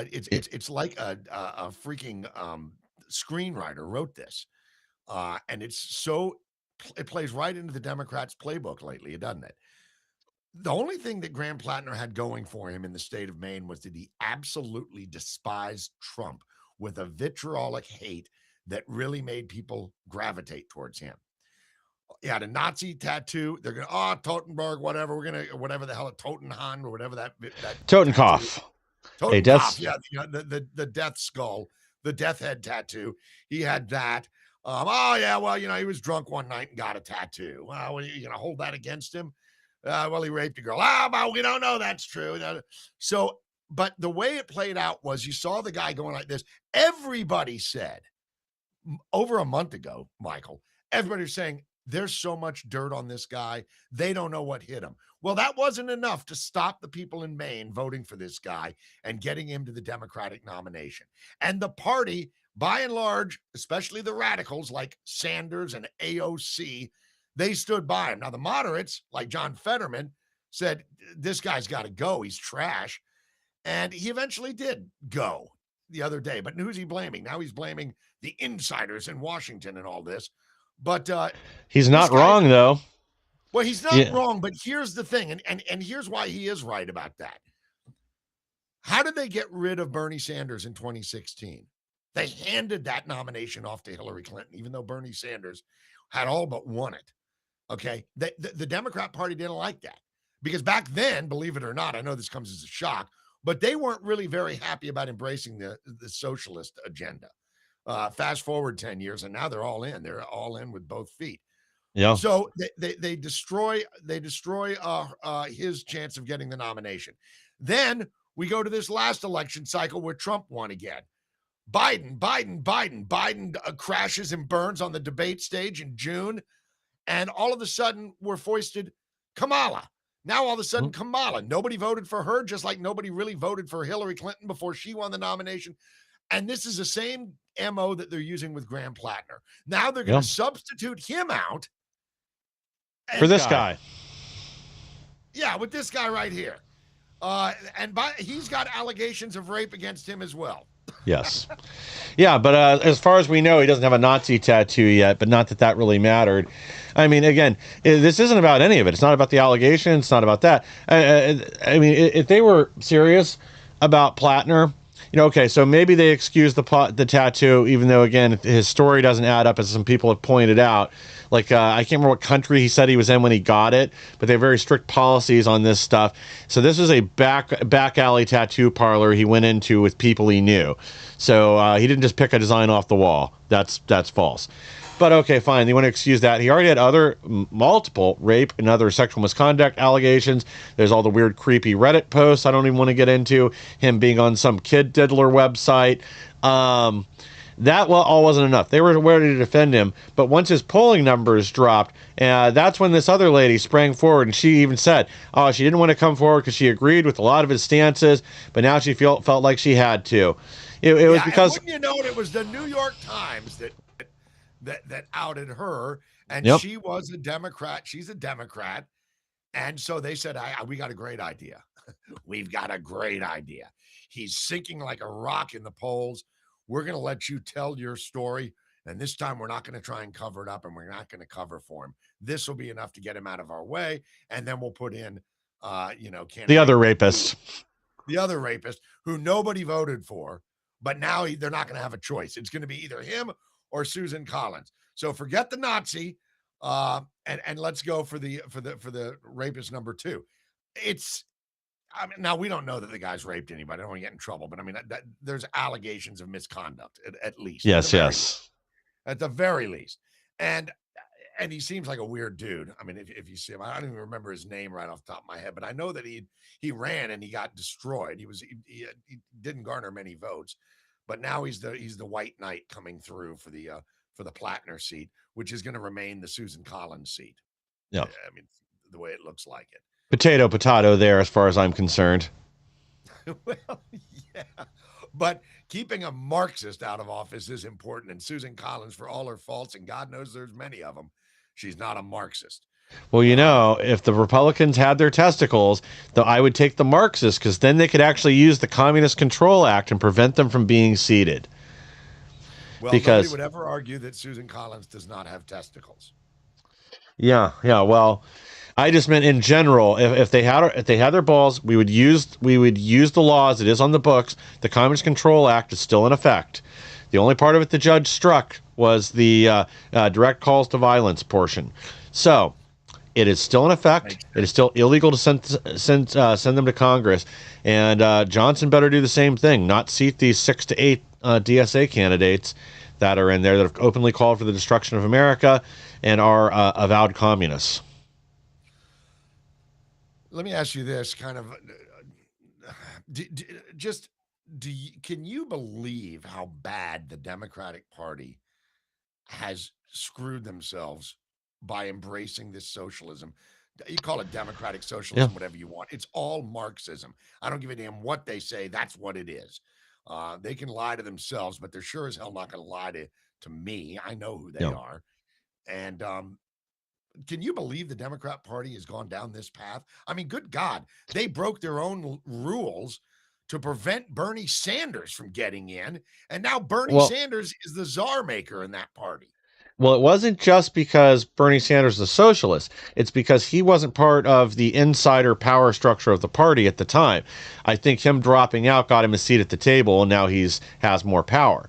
freaking screenwriter wrote this. And it plays right into the Democrats' playbook lately, doesn't it? The only thing that Graham Plattner had going for him in the state of Maine was that he absolutely despised Trump with a vitriolic hate that really made people gravitate towards him. He had a Nazi tattoo. They're going to, Totenberg, whatever. We're going to, whatever the hell, a Totenhahn or whatever that
Totenkopf.
Totenkopf, yeah, the death skull, the death head tattoo. He had that. He was drunk one night and got a tattoo. Well, you going to hold that against him? He raped a girl. But we don't know that's true. So, but the way it played out was you saw the guy going like this. Everybody said over a month ago, Michael, everybody was saying, there's so much dirt on this guy. They don't know what hit him. Well, that wasn't enough to stop the people in Maine voting for this guy and getting him to the Democratic nomination. And the party, by and large, especially the radicals like Sanders and AOC, they stood by him. Now, the moderates, like John Fetterman, said, this guy's got to go. He's trash. And he eventually did go the other day. But who's he blaming? Now he's blaming the insiders in Washington and all this. But
he's not wrong, though.
Well, he's not wrong, but here's the thing, and here's why he is right about that. How did they get rid of Bernie Sanders in 2016? They handed that nomination off to Hillary Clinton, even though Bernie Sanders had all but won it. Okay, the Democrat Party didn't like that because back then, believe it or not, I know this comes as a shock, but they weren't really very happy about embracing the socialist agenda. Fast forward 10 years, and now they're all in. They're all in with both feet.
Yeah.
So they destroy his chance of getting the nomination. Then we go to this last election cycle where Trump won again. Biden crashes and burns on the debate stage in June, and all of a sudden we're foisted Kamala. Now all of a sudden Kamala. Nobody voted for her, just like nobody really voted for Hillary Clinton before she won the nomination. And this is the same MO that they're using with Graham Plattner. Now they're going to substitute him out
for this guy.
Yeah, with this guy right here. He's got allegations of rape against him as well.
Yes. Yeah, but as far as we know, he doesn't have a Nazi tattoo yet, but not that that really mattered. I mean, again, this isn't about any of it. It's not about the allegations. It's not about that. I mean, if they were serious about Plattner, okay, so maybe they excuse the tattoo, even though, again, his story doesn't add up, as some people have pointed out. Like, I can't remember what country he said he was in when he got it, but they have very strict policies on this stuff. So this is a back alley tattoo parlor he went into with people he knew. So he didn't just pick a design off the wall. That's false. But okay, fine. They want to excuse that. He already had other multiple rape and other sexual misconduct allegations. There's all the weird, creepy Reddit posts I don't even want to get into. Him being on some kid diddler website. That all wasn't enough. They were ready to defend him. But once his polling numbers dropped, that's when this other lady sprang forward, and she even said, she didn't want to come forward because she agreed with a lot of his stances, but now she felt like she had to. It was because...
And wouldn't you know it was the New York Times that outed her, and she was a Democrat. She's a Democrat. And so they said, we got a great idea. We've got a great idea. He's sinking like a rock in the polls. We're going to let you tell your story. And this time we're not going to try and cover it up, and we're not going to cover for him. This will be enough to get him out of our way. And then we'll put in,
the other rapist.
The other rapist who nobody voted for, but now they're not going to have a choice. It's going to be either him or Susan Collins. So forget the Nazi, and let's go for the rapist number two. Now we don't know that the guy's raped anybody. I don't want to get in trouble, but I mean, there's allegations of misconduct at least.
Yes.
At the very least. And he seems like a weird dude. I mean, if you see him, I don't even remember his name right off the top of my head, but I know that he ran and he got destroyed. He didn't garner many votes, but now he's the white knight coming through for the Plattner seat, which is going to remain the Susan Collins seat.
Yeah.
I mean, the way it looks like it.
Potato there, as far as I'm concerned.
Well, yeah. But keeping a Marxist out of office is important. And Susan Collins, for all her faults, and God knows there's many of them, she's not a Marxist.
Well, if the Republicans had their testicles, I would take the Marxists, because then they could actually use the Communist Control Act and prevent them from being seated.
Well, nobody would ever argue that Susan Collins does not have testicles.
Yeah. Well, I just meant in general, if they had their balls, we would use the laws. It is on the books. The Communist Control Act is still in effect. The only part of it the judge struck was the direct calls to violence portion. So it is still in effect. It is still illegal to send them to Congress. And Johnson better do the same thing. Not seat these 6 to 8 DSA candidates that are in there that have openly called for the destruction of America and are avowed communists.
Let me ask you this, kind of, can you believe how bad the Democratic Party has screwed themselves by embracing this socialism? You call it democratic socialism, whatever you want. It's all Marxism. I don't give a damn what they say. That's what it is. They can lie to themselves, but they're sure as hell not going to lie to me. I know who they are. And, can you believe the Democrat Party has gone down this path? I mean, good God, they broke their own rules to prevent Bernie Sanders from getting in. And now Bernie Sanders is the czar maker in that party.
Well, it wasn't just because Bernie Sanders is a socialist. It's because he wasn't part of the insider power structure of the party at the time. I think him dropping out got him a seat at the table, and now has more power.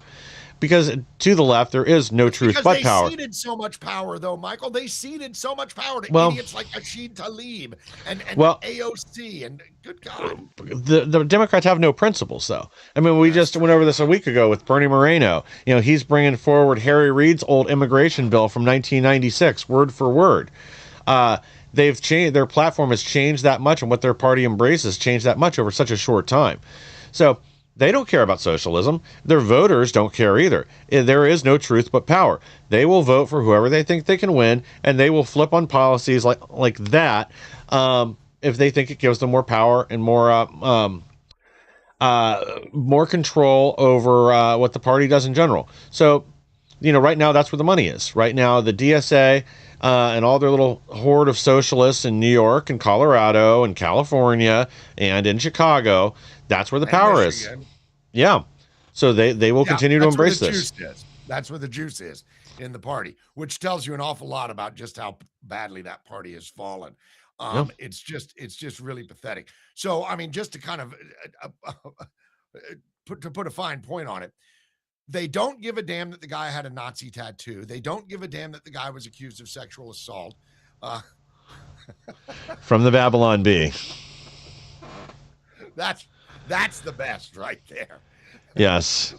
because to the left there is no truth
because
but
they
power.
ceded so much power, though, Michael. They ceded so much power to
Well-
idiots like Rashid Tlaib and
Well-
AOC, and good God.
The Democrats have no principles, though. I mean, we just went over this a week ago with Bernie Moreno. You know, he's bringing forward Harry Reid's old immigration bill from 1996, word for word. They've changed, their platform has changed that much, and what their party embraces changed that much over such a short time. So they don't care about socialism. Their voters don't care either. There is no truth but power. They will vote for whoever they think they can win, and they will flip on policies like that if they think it gives them more power and more control over what the party does in general. So, you know, right now that's where the money is. Right now, the DSA and all their little horde of socialists in New York and Colorado and California and in Chicago, that's where the power is. Yeah. So they will continue to embrace this.
That's where the juice is in the party, which tells you an awful lot about just how badly that party has fallen. It's just really pathetic. So, I mean, just to kind of put a fine point on it, they don't give a damn that the guy had a Nazi tattoo. They don't give a damn that the guy was accused of sexual assault.
From the Babylon Bee.
That's the best right there.
Yes.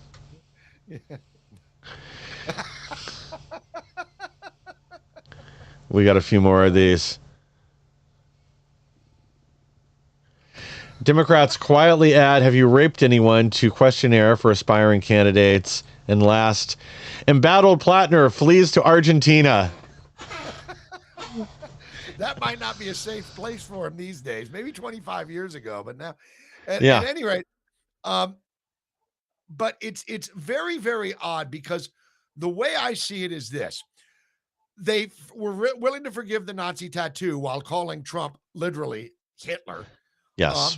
We got a few more of these. Democrats quietly add, have you raped anyone, to questionnaire for aspiring candidates. And last, embattled Plattner flees to Argentina.
That might not be a safe place for him these days. Maybe 25 years ago, but now, at any rate, but it's very, very odd, because the way I see it is this: they were willing to forgive the Nazi tattoo while calling Trump literally Hitler.
Yes.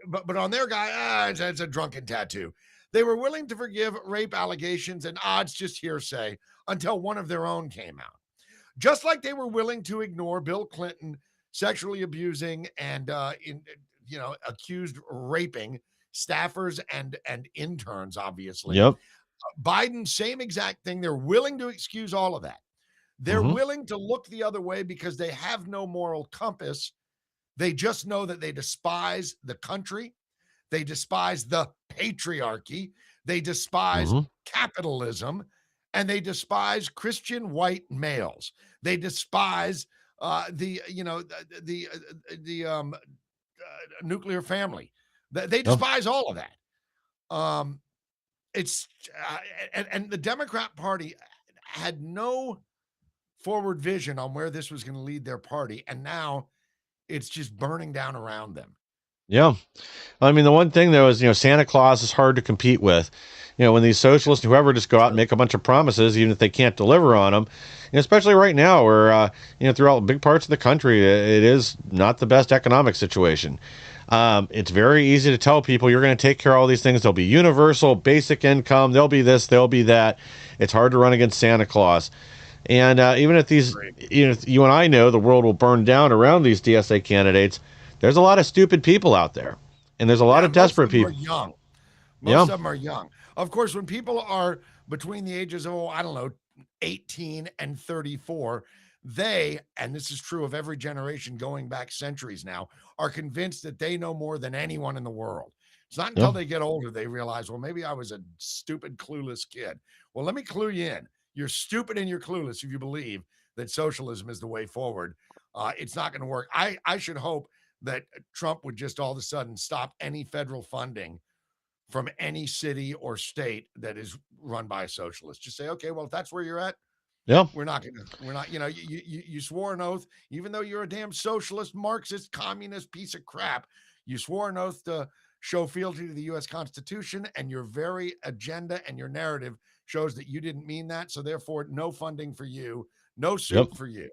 But on their guy, it's a drunken tattoo. They were willing to forgive rape allegations and odds, just hearsay, until one of their own came out. Just like they were willing to ignore Bill Clinton sexually abusing and accused raping staffers and interns, obviously.
Yep.
Biden, same exact thing. They're willing to excuse all of that. They're willing to look the other way because they have no moral compass. They just know that they despise the country. They despise the patriarchy. They despise capitalism, and they despise Christian white males. They despise the nuclear family. They despise all of that. And the Democrat Party had no forward vision on where this was going to lead their party, and now it's just burning down around them.
Yeah. I mean, the one thing, though, is, Santa Claus is hard to compete with. When these socialists, whoever, just go out and make a bunch of promises, even if they can't deliver on them, especially right now where, throughout big parts of the country, it is not the best economic situation. It's very easy to tell people you're going to take care of all these things. There'll be universal basic income. There'll be this, there'll be that. It's hard to run against Santa Claus. And even if these, you and I know the world will burn down around these DSA candidates, there's a lot of stupid people out there. And there's a lot of desperate people.
Most of them are young. Of course, when people are between the ages of, 18 and 34, they, and this is true of every generation going back centuries now, are convinced that they know more than anyone in the world. It's not until they get older they realize, well, maybe I was a stupid, clueless kid. Well, let me clue you in. You're stupid and you're clueless if you believe that socialism is the way forward. It's not going to work. I should hope that Trump would just all of a sudden stop any federal funding from any city or state that is run by a socialist. Just say, okay, well, if that's where you're at, we're not, you swore an oath, even though you're a damn socialist, Marxist, communist piece of crap, you swore an oath to show fealty to the U.S. Constitution, and your very agenda and your narrative shows that you didn't mean that. So therefore, no funding for you, no suit for you.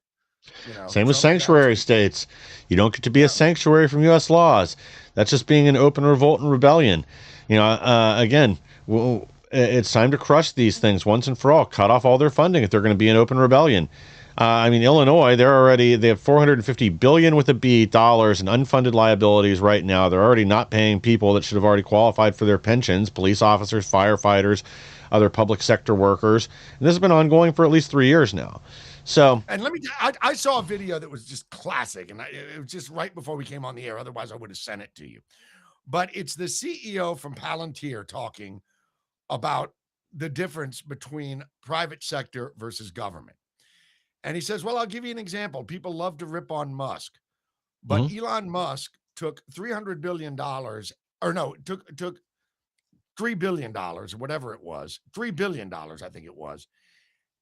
Same with sanctuary states. You don't get to be a sanctuary from U.S. laws. That's just being an open revolt and rebellion. Again, it's time to crush these things once and for all. Cut off all their funding if they're going to be an open rebellion. I mean, Illinois, they have 450 billion with a B dollars in unfunded liabilities right now. They're already not paying people that should have already qualified for their pensions, police officers, firefighters, other public sector workers. And this has been ongoing for at least 3 years now. So,
and let me, I saw a video that was just classic, and it was just right before we came on the air. Otherwise, I would have sent it to you. But it's the CEO from Palantir talking about the difference between private sector versus government. And he says, well, I'll give you an example. People love to rip on Musk, but Elon Musk took $300 billion, or no, took $3 billion, or whatever it was, $3 billion, I think it was.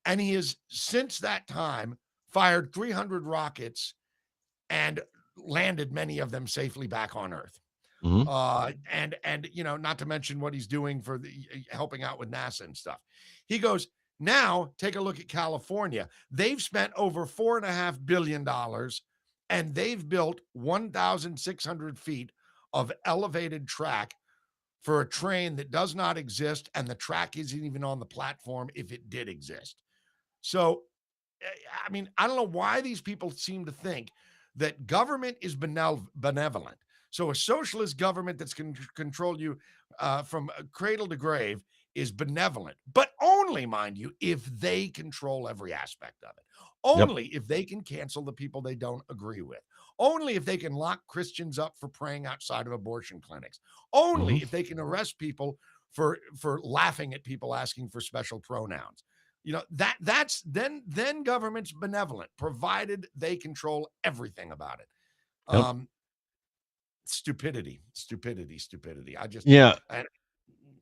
And he has, since that time, fired 300 rockets and landed many of them safely back on Earth. And you know, not to mention what he's doing for the helping out with NASA and stuff. He goes, now take a look at California. They've spent over $4.5 billion and they've built 1,600 feet of elevated track for a train that does not exist, and the track isn't even on the platform if it did exist. So, I mean, I don't know why these people seem to think that government is benevolent. So a socialist government that's can control you from cradle to grave is benevolent, but only, mind you, if they control every aspect of it. Only if they can cancel the people they don't agree with. Only if they can lock Christians up for praying outside of abortion clinics. Only if they can arrest people for laughing at people asking for special pronouns. You know, that's then government's benevolent, provided they control everything about it. Stupidity. I just,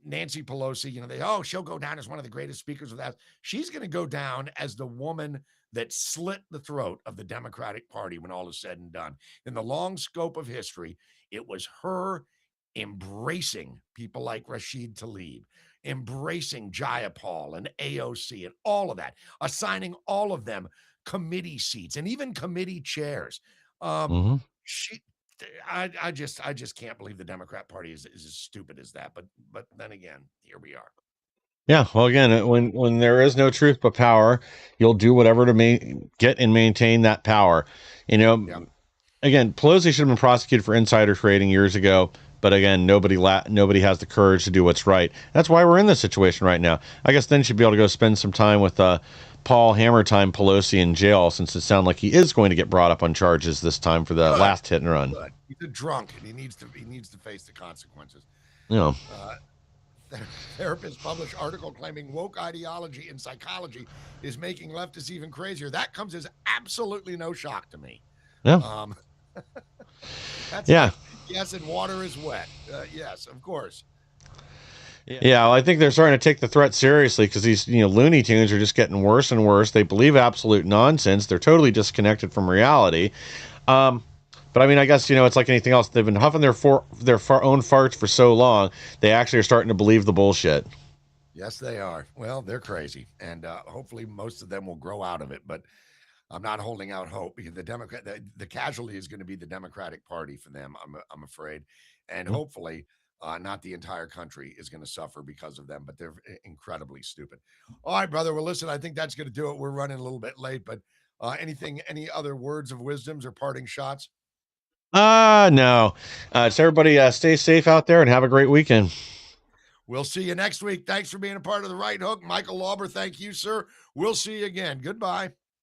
Nancy Pelosi, you know, she'll go down as one of the greatest speakers of that. She's going to go down as the woman that slit the throat of the Democratic Party when all is said and done. In the long scope of history, it was her embracing people like Rashid Tlaib, embracing Jayapal and AOC and all of that, assigning all of them committee seats and even committee chairs. I just can't believe the Democrat Party is as stupid as that. But then again, here we are.
Yeah, well, again, when there is no truth but power, you'll do whatever to get and maintain that power. You know, again, Pelosi should have been prosecuted for insider trading years ago. But again, nobody has the courage to do what's right. That's why we're in this situation right now. I guess then you should be able to go spend some time with Paul Hammertime Pelosi in jail, since it sounds like he is going to get brought up on charges this time for the last hit and run.
Good. He's a drunk, and he needs to face the consequences.
You know.
Therapist published article claiming woke ideology in psychology is making leftists even crazier. That comes as absolutely no shock to me.
Yeah.
That's like, yes, and water is wet. Yes, of course.
Yeah, well, I think they're starting to take the threat seriously, because these Looney Tunes are just getting worse and worse. They believe absolute nonsense. They're totally disconnected from reality. But I mean, I guess, it's like anything else. They've been huffing their own farts for so long, they actually are starting to believe the bullshit.
Yes, they are. Well, they're crazy, and hopefully most of them will grow out of it. But I'm not holding out hope, because the casualty is going to be the Democratic Party for them. I'm afraid, and hopefully not the entire country is going to suffer because of them. But they're incredibly stupid. All right, brother. Well, listen, I think that's going to do it. We're running a little bit late, but any other words of wisdoms or parting shots?
No. So everybody stay safe out there and have a great weekend.
We'll see you next week. Thanks for being a part of the Right Hook. Michael Lauber, thank you, sir. We'll see you again. Goodbye.